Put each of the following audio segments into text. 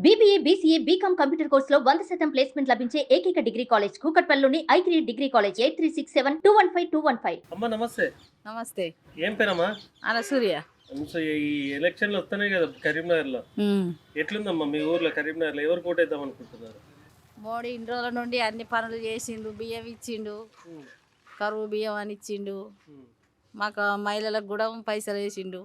BBA, BCA, BCom computer కోర్సులో 100% placement లభించే ఏకైక డిగ్రీ కాలేజ్ కూకట్పల్లిలోని i3 డిగ్రీ కాలేజ్ 8367215215. అమ్మ నమస్తే. నమస్తే. ఏం పేరమ్మా? అనసూయ. ఈ ఎలక్షన్లు వస్తున్నాయి కదా కరీంనగర్లో. ఎట్లుందమ్మా మీ ఊర్లో కరీంనగర్లో ఎవరు కోటేద్దాం అనుకుంటున్నారు? మోడీ ఇన్ని రోజుల నుండి అన్ని పనులు చేసిండు, బియ్యం ఇచ్చిండు, కరువు బియ్యం అని ఇచ్చిండు, మాకు మహిళలకు కూడా పైసలు వేసిండు.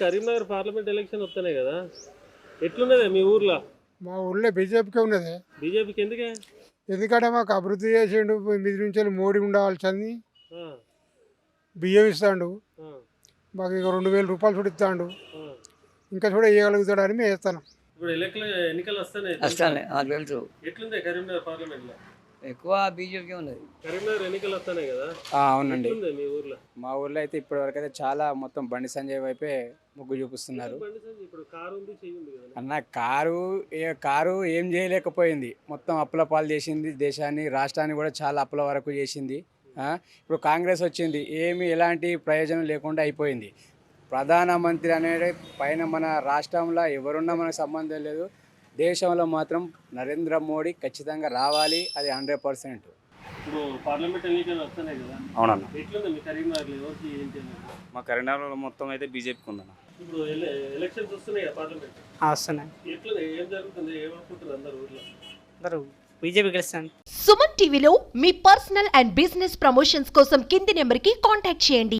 కరీంనగర్ పార్లమెంట్ ఎలక్షన్ వస్తున్నాయి కదా, ఎట్లున్నదే మీ ఊర్లో? మా ఊళ్ళో బీజేపీకే ఉన్నది. బీజేపీకి ఎందుకే? ఎందుకంటే మాకు అభివృద్ధి చేసిండు, మీద నుంచి వెళ్ళి మోడీ ఉండవలసింది, బియ్యం ఇస్తాడు, మాకు ఇక 2000 రూపాయలు చూడు ఇస్తాడు, ఇంకా చూడ ఇవ్వగలుగుతాడు అని మేము వేస్తాను. ఇప్పుడు ఎన్నికలు వస్తాయి. తెలుసు. ఎట్లుంది కరీంనగర్ పార్లమెంట్ లో? ఎక్కువ బీజేపీ ఉన్నది. కరీంనగర్ ఎన్నికలు వస్తున్నాయి కదా. అవునండి. మీ ఊర్లో? మా ఊర్లో అయితే ఇప్పటి వరకు అయితే చాలా మొత్తం బండి సంజయ్ వైపే మొగ్గు చూపిస్తున్నారు. ఇప్పుడు కారు ఉంది, చెయ్యింది కదా అన్న. కారు ఏం చేయలేకపోయింది, మొత్తం అప్పుల పాలు చేసింది, దేశాన్ని రాష్ట్రాన్ని కూడా చాలా అప్పుల వరకు చేసింది. ఇప్పుడు కాంగ్రెస్ వచ్చింది, ఎలాంటి ప్రయోజనం లేకుండా అయిపోయింది. ప్రధానమంత్రి అనేది పైన మన రాష్ట్రంలో ఎవరున్నా మనకు సంబంధం లేదు, దేశంలో మాత్రం నరేంద్ర మోడీ ఖచ్చితంగా రావాలి, అది 100%. ఇప్పుడు పార్లమెంట్ ఎన్నికలు వస్తున్నాయి కదా. అవునన్న. ఎట్లుంది మీ కరీంనగర్లో ఎవరికి ఏంటి? మా కరీంనగర్లో మొత్తం అయితే బీజేపీకి ఉందన్న. ఇప్పుడు ఎలక్షన్స్ వస్తున్నాయి కదా పార్లమెంట్. వస్తున్నాయి. ఎట్లుంది, ఏం జరుగుతుంది, ఏమనుకుంటారు అందరు ఊర్లో? అందరూ బీజేపీ గెలుస్తాను. సుమన్ టీవీలో మీ పర్సనల్ అండ్ బిజినెస్ ప్రమోషన్స్ కోసం కింది నెంబర్కి కాంటాక్ట్ చేయండి.